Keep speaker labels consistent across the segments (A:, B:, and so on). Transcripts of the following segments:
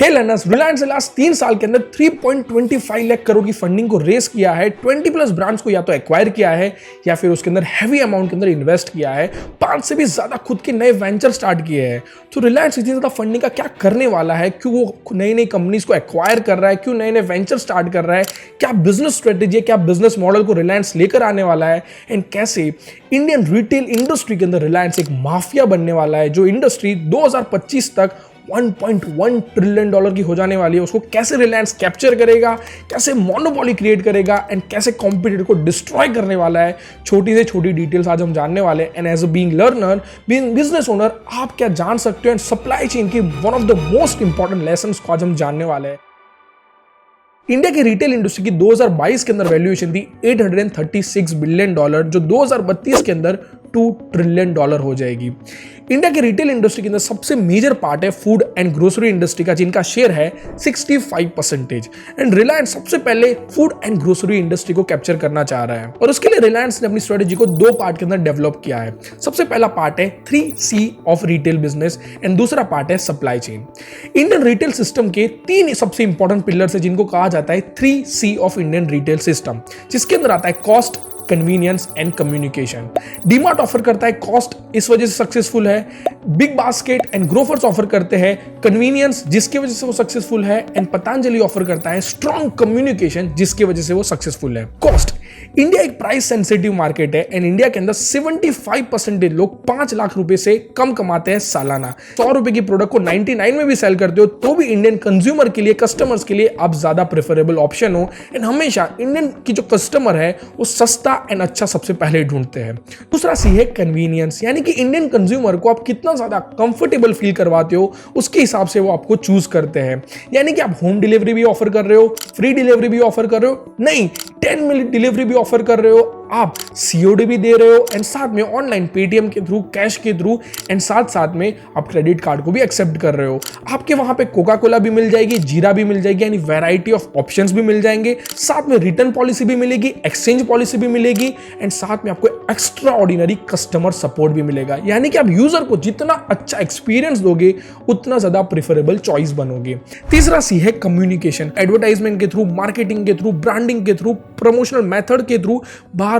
A: हे learners, Reliance ने last 3 साल के अंदर 3.25 लाख करोड़ की फंडिंग को रेस किया है। 20+ ब्रांड्स को या तो एक्वायर किया है या फिर उसके अंदर हैवी अमाउंट के अंदर इन्वेस्ट किया है। 5 से भी ज्यादा खुद के नए वेंचर स्टार्ट किए हैं। तो रिलायंस इतनी ज्यादा फंडिंग का क्या करने वाला है, क्यों वो नई नई कंपनीज को एक्वायर कर रहा है, क्यों नए नए वेंचर स्टार्ट कर रहा है, क्या बिजनेस स्ट्रेटेजी है, क्या बिजनेस मॉडल को रिलायंस लेकर आने वाला है, एंड कैसे इंडियन रिटेल इंडस्ट्री के अंदर रिलायंस एक माफिया बनने वाला है, जो इंडस्ट्री 2025 तक $1.1 ट्रिलियन की हो जाने वाली है। उसको कैसे रिलायंस कैप्चर करेगा, कैसे मोनोपोली क्रिएट करेगा एंड कैसे कॉम्पिटिटर को डिस्ट्रॉय करने वाला है। छोटी से छोटी डिटेल्स आज हम जानने वाले हैं। And as a being learner, being business owner, आप क्या जान सकते हो एंड सप्लाई चेन की one of the most important lessons को आज हम जानने वाले हैं। इंडिया की रिटेल इंडस्ट्री की 2022 के अंदर वैल्यूएशन थी $836 बिलियन, जो 2032 के अंदर $2 ट्रिलियन हो जाएगी। इंडिया के रिटेल इंडस्ट्री के अंदर सबसे मेजर पार्ट है फूड एंड ग्रोसरी इंडस्ट्री का, जिनका शेयर है 65%। एंड रिलायंस सबसे पहले फूड एंड ग्रोसरी इंडस्ट्री को कैप्चर करना चाह रहा है और उसके लिए रिलायंस ने अपनी स्ट्रेटेजी को 2 पार्ट के अंदर डेवलप किया है। सबसे पहला पार्ट है 3C of retail business and दूसरा पार्ट है supply chain. Indian retail system के 3 सबसे इंपॉर्टेंट पिलर्स है, जिनको कहा जाता है 3C of Indian retail system, जिसके अंदर आता है cost, convenience and communication. DMart offer करता है कॉस्ट, इस वजह से सक्सेसफुल है। Big basket and Grofers offer करते हैं कन्वीनियंस, जिसकी वजह से वो सक्सेसफुल है। एंड पतंजलि ऑफर करता है स्ट्रॉन्ग कम्युनिकेशन, जिसकी वजह से वो सक्सेसफुल है। कॉस्ट, इंडिया एक प्राइस सेंसिटिव मार्केट है एंड इंडिया के अंदर 75% लोग 5 लाख रुपए से कम कमाते हैं सालाना। 100 रुपए की प्रोडक्ट को 99 में भी सेल करते हो तो भी इंडियन कंज्यूमर के लिए, कस्टमर्स के लिए आप ज्यादा प्रेफरेबल ऑप्शन हो। एंड हमेशा इंडियन की जो कस्टमर है वो सस्ता एंड अच्छा सबसे पहले ढूंढते हैं। दूसरा सी है कन्वीनियंस, यानी कि इंडियन कंज्यूमर को आप कितना ज्यादा कंफर्टेबल फील करवाते हो उसके हिसाब से वो आपको चूज करते हैं। यानी कि आप होम डिलीवरी भी ऑफर कर रहे हो, फ्री डिलीवरी भी ऑफर कर रहे हो, नहीं 10 मिनट डिलीवरी भी ऑफर कर रहे हो, आप COD भी दे रहे हो एंड साथ में ऑनलाइन पेटीएम के थ्रू, कैश के थ्रू एंड साथ में आप क्रेडिट कार्ड को भी एक्सेप्ट कर रहे हो। आपके वहां पे कोका कोला भी मिल जाएगी, जीरा भी मिल जाएगी, यानी वैरायटी ऑफ ऑप्शंस भी मिल जाएंगे। साथ में रिटर्न पॉलिसी भी मिलेगी, एक्सचेंज पॉलिसी भी मिलेगी एंड साथ में आपको एक्स्ट्रा ऑर्डिनरी कस्टमर सपोर्ट भी मिलेगा। यानी कि आप यूजर को जितना अच्छा एक्सपीरियंस दोगे उतना ज्यादा प्रेफरेबल चॉइस बनोगे। तीसरा सी है कम्युनिकेशन। एडवर्टाइजमेंट के थ्रू, मार्केटिंग के थ्रू, ब्रांडिंग के थ्रू, प्रमोशनल मेथड के थ्रू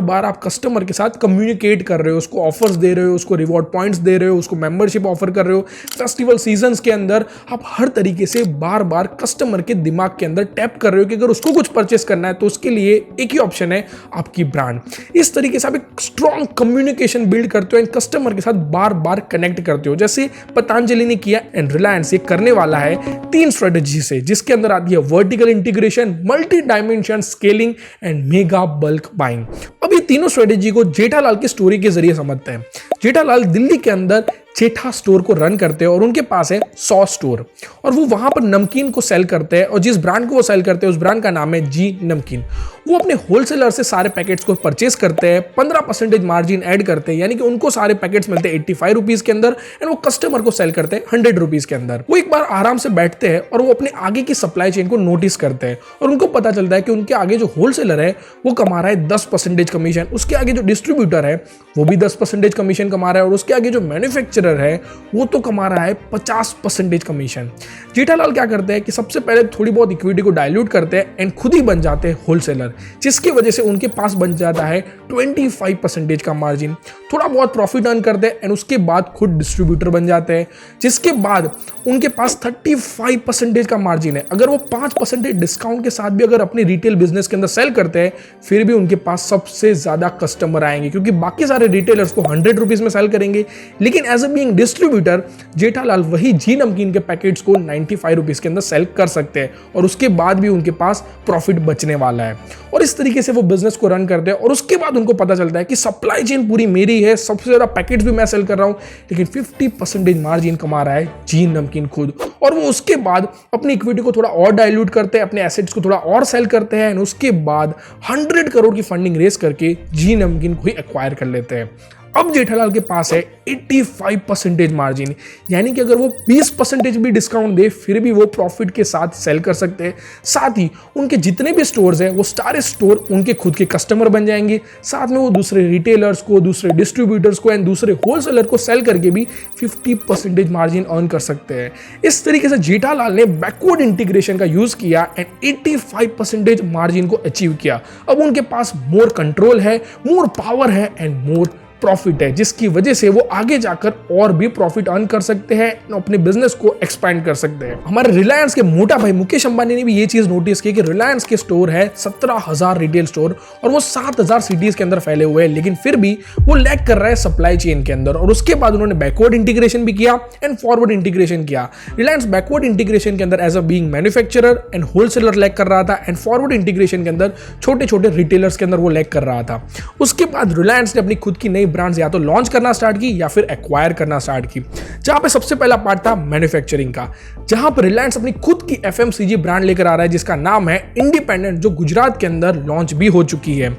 A: बार आप कस्टमर के साथ कम्युनिकेट कर रहे हो, उसको ऑफर्स दे रहे हो, उसको रिवॉर्ड पॉइंट्स दे रहे हो, उसको मेंबरशिप ऑफर कर रहे हो। फेस्टिवल सीजन्स के अंदर आप हर तरीके से बार कस्टमर के दिमाग के अंदर टैप कर रहे हो कि अगर उसको कुछ परचेस करना है तो उसके लिए एक ही ऑप्शन है, आपकी ब्रांड। इस तरीके से आप एक स्ट्रॉन्ग कम्युनिकेशन बिल्ड करते हो एंड कस्टमर के साथ बार कनेक्ट करते हो, जैसे पतंजलि ने किया एंड रिलायंस ये करने वाला है 3 स्ट्रेटेजी से, जिसके अंदर आती है vertical integration, multi dimension scaling and mega bulk buying. अब ये तीनों स्ट्रेटेजी को जेठालाल की स्टोरी के जरिए समझते हैं। जेठालाल दिल्ली के अंदर जेठा स्टोर को रन करते हैं और उनके पास है 100 स्टोर और वो वहां पर नमकीन को सेल करते हैं और जिस ब्रांड को वो सेल करते हैं उस ब्रांड का नाम है जी नमकीन। वो अपने होलसेलर से सारे पैकेट्स को परचेस करते हैं, 15% मार्जिन ऐड करते हैं, यानी कि उनको सारे पैकेट्स मिलते हैं 85 रुपीज के अंदर एंड वो कस्टमर को सेल करते हैं 100 रुपीज के अंदर। वो एक बार आराम से बैठते हैं और वो अपने आगे की सप्लाई चेन को नोटिस करते हैं और उनको पता चलता है कि उनके आगे जो होलसेलर है वो कमा रहा है 10% कमीशन, उसके आगे जो डिस्ट्रीब्यूटर है वो भी 10% कमीशन कमा रहा है और उसके आगे जो मैन्युफैक्चरर है वो तो कमा रहा है 50% कमीशन। जेठालाल क्या करते हैं कि सबसे पहले थोड़ी बहुत इक्विटी को डाइल्यूट करते हैं एंड खुद ही बन जाते हैं होलसेलर, जिसकी वजह से उनके पास बन जाता है 25% का मार्जिन। थोड़ा बहुत प्रॉफिट अर्न करते हैं एंड उसके बाद खुद डिस्ट्रीब्यूटर बन जाते हैं, जिसके बाद उनके पास 35% का मार्जिन है। अगर वो 5% डिस्काउंट के साथ भी अगर अपनी रिटेल बिजनेस के अंदर सेल करते हैं फिर भी उनके पास सबसे ज्यादा कस्टमर आएंगे, क्योंकि बाकी सारे रिटेलर्स को 100 रुपीज में सेल करेंगे, लेकिन as a being distributor Jethalal वही जी नमकीन के पैकेट्स को 95 रुपीज के अंदर सेल कर सकते हैं और उसके बाद भी उनके पास प्रॉफिट बचने वाला है। और इस तरीके से वो बिजनेस को रन करते हैं और उसके बाद उनको पता चलता है कि सप्लाई चेन पूरी मेरी है, सबसे ज्यादा पैकेट्स भी मैं सेल कर रहा हूं, लेकिन 50% मार्जिन कमा रहा है जी नमकीन खुद। और वो उसके बाद अपनी इक्विटी को थोड़ा और डाइल्यूट करते हैं, अपने एसेट्स को थोड़ा और सेल करते हैं एंड उसके बाद 100 करोड़ की फंडिंग रेस करके जी नमकीन को ही एक्वायर कर लेते हैं। अब जेठालाल के पास है 85% मार्जिन, यानी कि अगर वो 20% भी डिस्काउंट दे फिर भी वो प्रॉफिट के साथ सेल कर सकते हैं। साथ ही उनके जितने भी स्टोर्स हैं वो सारे स्टोर उनके खुद के कस्टमर बन जाएंगे। साथ में वो दूसरे रिटेलर्स को, दूसरे डिस्ट्रीब्यूटर्स को एंड दूसरे होलसेलर को सेल करके भी 50% मार्जिन अर्न कर सकते हैं। इस तरीके से जेठालाल ने बैकवर्ड इंटीग्रेशन का यूज किया एंड 85% मार्जिन को अचीव किया। अब उनके पास मोर कंट्रोल है, मोर पावर है एंड मोर प्रॉफिट है, जिसकी वजह से वो आगे जाकर और भी प्रॉफिट अर्न कर सकते हैं, अपने बिजनेस को एक्सपैंड कर सकते हैं। हमारे रिलायंस के मोटा भाई मुकेश अंबानी ने भी ये चीज नोटिस की कि रिलायंस के स्टोर है 17,000 रिटेल स्टोर और वो 7,000 सिटीज के अंदर फैले हुए हैं, लेकिन फिर भी वो लैग कर रहा है सप्लाई चेन के अंदर। और उसके बाद उन्होंने बैकवर्ड इंटीग्रेशन भी किया एंड फॉरवर्ड इंटीग्रेशन किया। रिलायंस बैकवर्ड इंटीग्रेशन के अंदर as a being manufacturer and wholesaler lag कर रहा था एंड फॉरवर्ड इंटीग्रेशन के अंदर छोटे छोटे रिटेलर्स के अंदर वो लैग कर रहा था। उसके बाद रिलायंस ने अपनी खुद की नई ब्रांड्स या तो लॉन्च करना स्टार्ट की या फिर एक्वायर करना स्टार्ट की, जहां पे सबसे पहला पार्ट था मैन्युफैक्चरिंग का, जहां पर रिलायंस अपनी खुद की एफएमसीजी ब्रांड लेकर आ रहा है जिसका नाम है इंडिपेंडेंट, जो गुजरात के अंदर लॉन्च भी हो चुकी है।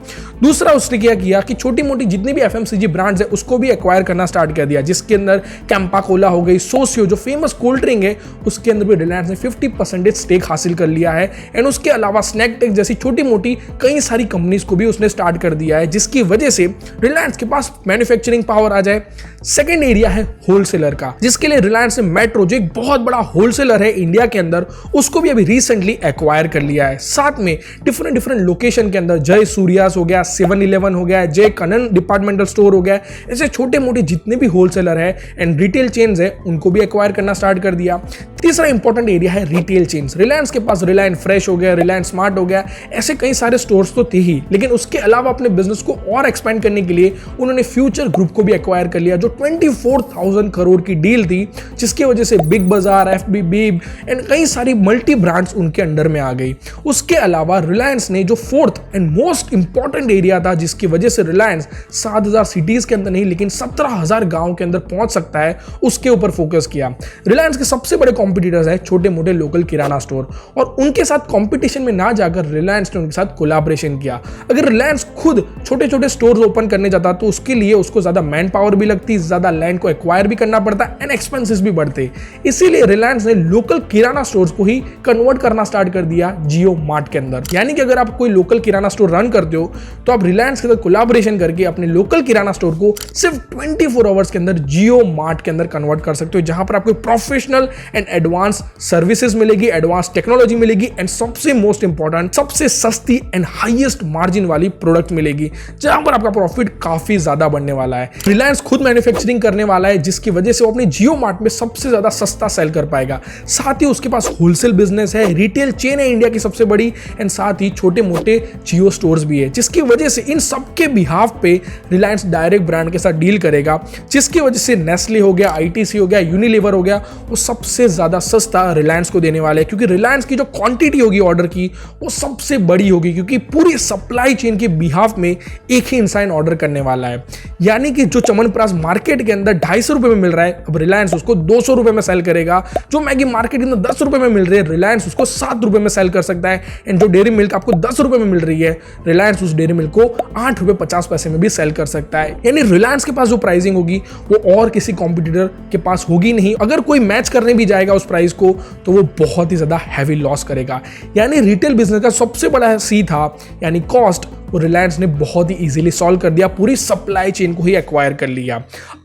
A: दूसरा उसने क्या किया कि छोटी मोटी जितनी भी एफएमसीजी ब्रांड्स है उसको भी एक्वायर करना स्टार्ट कर दिया, जिसके अंदर कैंपा कोला हो गई, सोसियो जो फेमस कोल्ड ड्रिंक है उसके अंदर भी रिलायंस ने 50% स्टेक हासिल कर लिया है। एंड उसके अलावा स्नैक टेक जैसी छोटी मोटी कई सारी कंपनीज को भी उसने स्टार्ट कर दिया है, जिसकी वजह से रिलायंस के पास मैन्युफैक्चरिंग पावर आ जाए। सेकेंड एरिया है होलसेलर का, जिसके लिए रिलायंस ने मेट्रो, जो एक बहुत बड़ा होलसेलर है इंडिया के अंदर, उसको भी अभी रिसेंटली एक्वायर कर लिया है। साथ में डिफरेंट लोकेशन के अंदर जय सूर्यास हो गया, 7-Eleven हो गया, जय कनन डिपार्टमेंटल स्टोर हो गया, ऐसे छोटे मोटे जितने भी होलसेलर है एंड रिटेल चेन्स है उनको भी एक्वायर करना स्टार्ट कर दिया। तीसरा इंपॉर्टेंट एरिया है रिटेल चेन्स। रिलायंस के पास रिलायंस फ्रेश हो गया, रिलायंस स्मार्ट हो गया, ऐसे कई सारे स्टोर्स तो थे ही, लेकिन उसके अलावा अपने बिजनेस को और एक्सपेंड करने के लिए उन्होंने फ्यूचर ग्रुप को भी एक्वायर कर लिया, जो 24,000 करोड़ की डील थी, जिसकी वजह से बिग बाजार, एफबी बीब एंड कई सारी मल्टी ब्रांड्स उनके अंडर में आ गई। उसके अलावा रिलायंस ने जो fourth and most important area था, जिसकी वजह से रिलायंस 7,000 सिटीज के अंदर नहीं लेकिन 17,000 गांव के अंदर पहुंच सकता है, उसके ऊपर फोकस किया। रिलायंस के सबसे बड़े कॉम्पिटिटर्स है छोटे मोटे लोकल किराना स्टोर, और उनके साथ कॉम्पिटिशन में ना जाकर रिलायंस ने उनके साथ कोलैबोरेशन किया। अगर रिलायंस खुद छोटे छोटे स्टोर्स ओपन करने जाता तो उसके लिए उसको ज्यादा मैन पावर भी लगती, ज्यादा लैंड को एक्वायर भी करना पड़ता एंड एक्सपेंसेस भी बढ़ते। इसीलिए रिलायंस ने लोकल किराना स्टोर्स को ही कन्वर्ट करना स्टार्ट कर दिया जियो मार्ट के अंदर। यानी कि अगर आप कोई लोकल किराना स्टोर रन करते हो तो आप रिलायंस के साथ कोलैबोरेशन करके अपने लोकल किराना स्टोर को सिर्फ 24 आवर्स के अंदर जियो मार्ट के अंदर कन्वर्ट कर सकते हो, जहां पर आपको प्रोफेशनल एंड एडवांस सर्विसेज मिलेगी, एडवांस टेक्नोलॉजी मिलेगी एंड सबसे मोस्ट इंपॉर्टेंट सबसे सस्ती एंड हाईएस्ट मार्जिन वाली प्रोडक्ट मिलेगी, जहां पर आपका प्रॉफिट काफी ज्यादा बढ़ने वाला है। रिलायंस खुद मैन्युफैक्चरिंग करने वाला है, जिसकी वजह से वो अपने जियो मार्ट में सबसे ज्यादा सस्ता सेल कर पाएगा। साथ ही उसके पास होलसेल बिजनेस है, रिटेल चेन है इंडिया की सबसे बड़ी, एंड साथ ही छोटे मोटे जियो स्टोर्स भी है, जिसकी वजह से इन सबके बिहाफ पे रिलायंस डायरेक्ट ब्रांड के साथ डील करेगा, जिसकी वजह से नेस्ले हो गया, आईटीसी हो गया, यूनिलीवर हो गया, वो सबसे ज्यादा सस्ता रिलायंस को देने वाले हैं, क्योंकि रिलायंस की जो क्वांटिटी होगी ऑर्डर की वो सबसे बड़ी होगी, क्योंकि पूरी सप्लाई चेन के बिहाफ में एक ही इंसान ऑर्डर करने वाला है। यानी कि जो च्यवनप्राश मार्केट के अंदर 250 रुपए में मिल रहा है, अब रिलायंस उसको 200 रुपए में सेल करेगा। जो मैगी मार्केट के अंदर 10 रुपए में मिल रही है, रिलायंस उसको 7 रुपए में सेल कर सकता है। एंड जो डेयरी मिल्क आपको 10 रुपए में मिल रही है, रिलायंस उस डेयरी मिल्क को 8 रुपए 50 पैसे में भी सेल कर सकता है। यानी रिलायंस के पास जो प्राइसिंग होगी वो और किसी कॉम्पिटिटर के पास होगी नहीं। अगर कोई मैच करने भी जाएगा उस प्राइस को तो वो बहुत ही ज्यादा हैवी लॉस करेगा। यानी रिटेल बिजनेस का सबसे बड़ा सी था यानी कॉस्ट, वो रिलायंस ने बहुत ही इजीली सॉल्व कर दिया, पूरी सप्लाई चेन को ही एक्वायर कर लिया।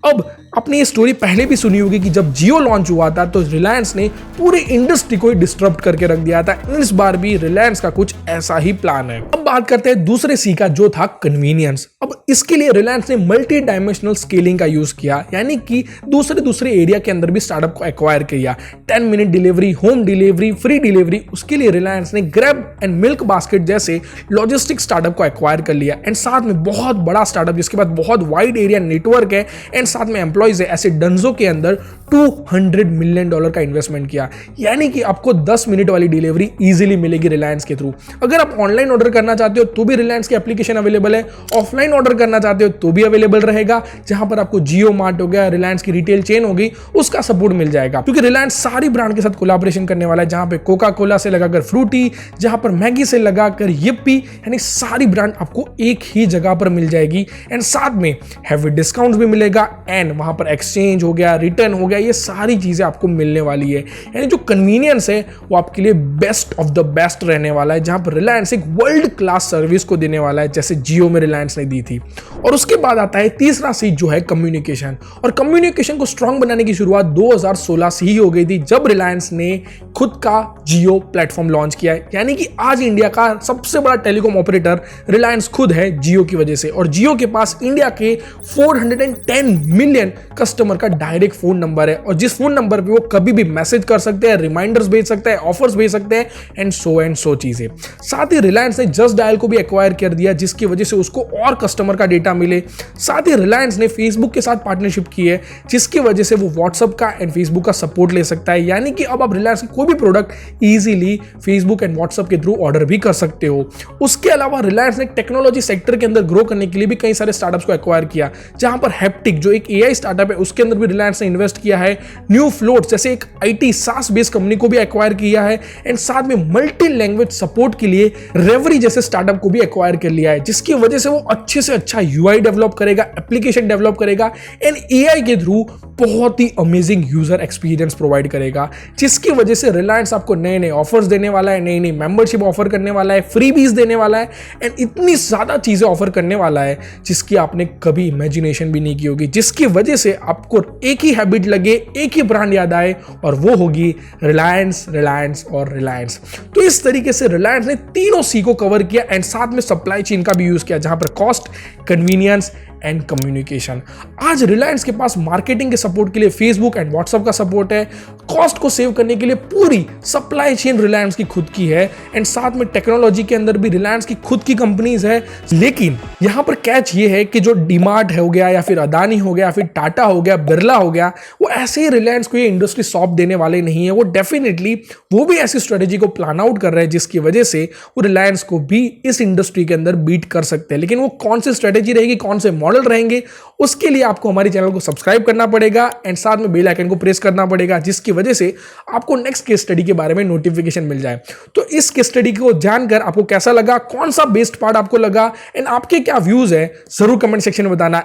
A: अब आपने ये स्टोरी पहले भी सुनी होगी कि जब जियो लॉन्च हुआ था तो रिलायंस ने पूरी इंडस्ट्री को ही डिस्टर्ब करके रख दिया था। इस बार भी रिलायंस का कुछ ऐसा ही प्लान है। अब बात करते हैं दूसरे सी का, जो था कन्वीनियंस। अब इसके लिए रिलायंस ने मल्टी डायमेंशनल स्केलिंग का यूज किया, यानी कि दूसरे एरिया के अंदर भी स्टार्टअप को एक्वायर किया। 10 minute delivery, home delivery, free delivery, उसके लिए रिलायंस ने ग्रैब एंड मिल्क बास्केट जैसे लॉजिस्टिक स्टार्टअप को एक्वायर कर लिया। एंड साथ में बहुत बड़ा स्टार्टअप जिसके पास बहुत वाइड एरिया नेटवर्क है एंड साथ में एम्प्लॉइज है, ऐसे डंजो के अंदर $200 मिलियन का इन्वेस्टमेंट किया। यानी कि आपको 10 मिनट वाली डिलीवरी इजीली मिलेगी रिलायंस के थ्रू। अगर आप ऑनलाइन ऑर्डर करना चाहते हो तो भी रिलायंस की एप्लीकेशन अवेलेबल है, ऑफलाइन ऑर्डर करना चाहते हो तो भी अवेलेबल रहेगा, जहां पर आपको जियो मार्ट हो गया, रिलायंस की रिटेल चेन होगी, उसका सपोर्ट मिल जाएगा। क्योंकि रिलायंस सारी ब्रांड के साथ कोलैबोरेशन करने वाला है, जहां पे कोका कोला से लगाकर फ्रूटी, जहां पर मैगी से लगाकर यिप्पी, यानी सारी ब्रांड आपको एक ही जगह पर मिल जाएगी। एंड साथ में हैवी डिस्काउंट भी मिलेगा, एंड वहां पर एक्सचेंज हो गया, रिटर्न हो गया, ये सारी चीजें आपको मिलने वाली है। यानी जो कन्वीनियंस है वो आपके लिए बेस्ट ऑफ द बेस्ट रहने वाला है, जहां पर रिलायंस एक वर्ल्ड क्लास सर्विस को देने वाला है, जैसे जियो में रिलायंस ने दी थी। और उसके बाद आता है तीसरा सीट जो है कम्युनिकेशन। और कम्युनिकेशन को स्ट्रांग बनाने की शुरुआत 2016 से ही हो गई थी, जब रिलायंस ने खुद का जियो प्लेटफॉर्म लॉन्च किया है। यानी कि आज इंडिया का सबसे बड़ा टेलीकॉम ऑपरेटर रिलायंस खुद है जियो की वजह से। और जियो के पास इंडिया के 410 मिलियन कस्टमर का डायरेक्ट फोन नंबर है, और जिस फोन नंबर पे वो कभी भी मैसेज कर सकते हैं, रिमाइंडर्स भेज सकते हैं, ऑफर्स भेज सकते हैं, एंड सो चीजें। साथ ही रिलायंस ने जस्ट डायल को भी एक्वायर कर दिया, जिसकी वजह से उसको और कस्टमर का डेटा मिले। साथ ही रिलायंस ने फेसबुक के साथ पार्टनरशिप की है, जिसकी वजह से वो व्हाट्सएप का एंड फेसबुक का सपोर्ट ले सकता है। यानी कि अब आप रिलायंस की कोई भी product easily Facebook and WhatsApp के थ्रू ऑर्डर भी कर सकते हो। उसके अलावा रिलायंस ने टेक्नोलॉजी सेक्टर के अंदर ग्रो करने के लिए भी कई सारे स्टार्टअप्स को एक्वायर किया, जहां पर हैप्टिक जो एक एआई स्टार्टअप है, उसके अंदर भी रिलायंस ने इन्वेस्ट किया है। न्यू फ्लोट जैसे एक आईटी सास बेस्ड कंपनी को भी एक्वायर किया है, एंड साथ में मल्टी लैंग्वेज सपोर्ट के लिए रेवरी जैसे स्टार्टअप को भी एक्वायर कर लिया है, जिसकी वजह से वो अच्छे से अच्छा यूआई डेवलप करेगा, एप्लीकेशन डेवलप करेगा, एंड एआई के थ्रू बहुत ही अमेजिंग यूजर एक्सपीरियंस प्रोवाइड करेगा, जिसकी वजह से रिलायंस आपको नए नए ऑफर्स देने वाला है, नई नई मेंबरशिप ऑफर करने वाला है, फ्रीबीज देने वाला है, एंड इतनी ज्यादा चीजें ऑफर करने वाला है जिसकी आपने कभी इमेजिनेशन भी नहीं की होगी, जिसकी वजह से आपको एक ही हैबिट लगे, एक ही ब्रांड याद आए, और वो होगी रिलायंस, रिलायंस और रिलायंस। तो इस तरीके से रिलायंस ने तीनों सी को कवर किया, एंड साथ में सप्लाई चेन का भी यूज किया, जहां पर कॉस्ट, कन्वीनियंस एंड कम्युनिकेशन। आज रिलायंस के पास मार्केटिंग के सपोर्ट के लिए फेसबुक एंड व्हाट्सएप का सपोर्ट है, कॉस्ट को सेव करने के लिए पूरी सप्लाई चेन रिलायंस की खुद की है, एंड साथ में टेक्नोलॉजी के अंदर भी रिलायंस की खुद की कंपनीज है। लेकिन यहां पर कैच ये है कि जो डीमार्ट हो गया, या फिर अदानी हो गया, फिर टाटा हो गया, बिरला हो गया, वो ऐसे ही रिलायंस को ये इंडस्ट्री सौंप देने वाले नहीं है। वो डेफिनेटली वो भी ऐसी स्ट्रेटेजी को प्लान आउट कर रहे हैं, जिसकी वजह से वो रिलायंस को भी इस इंडस्ट्री के अंदर बीट कर सकते हैं। लेकिन वो कौन सी स्ट्रेटेजी रहेगी, कौन से मॉडल रहेंगे, उसके लिए आपको हमारे चैनल को सब्सक्राइब करना पड़ेगा, एंड साथ में बेल आइकन को प्रेस करना पड़ेगा, जिसकी वजह से आपको नेक्स्ट केस स्टडी के बारे में नोटिफिकेशन मिल जाए। तो इस केस स्टडी को जानकर आपको कैसा लगा, कौन सा बेस्ट पार्ट आपको लगा, एंड आपके क्या व्यूज है, जरूर कमेंट सेक्शन में बताना।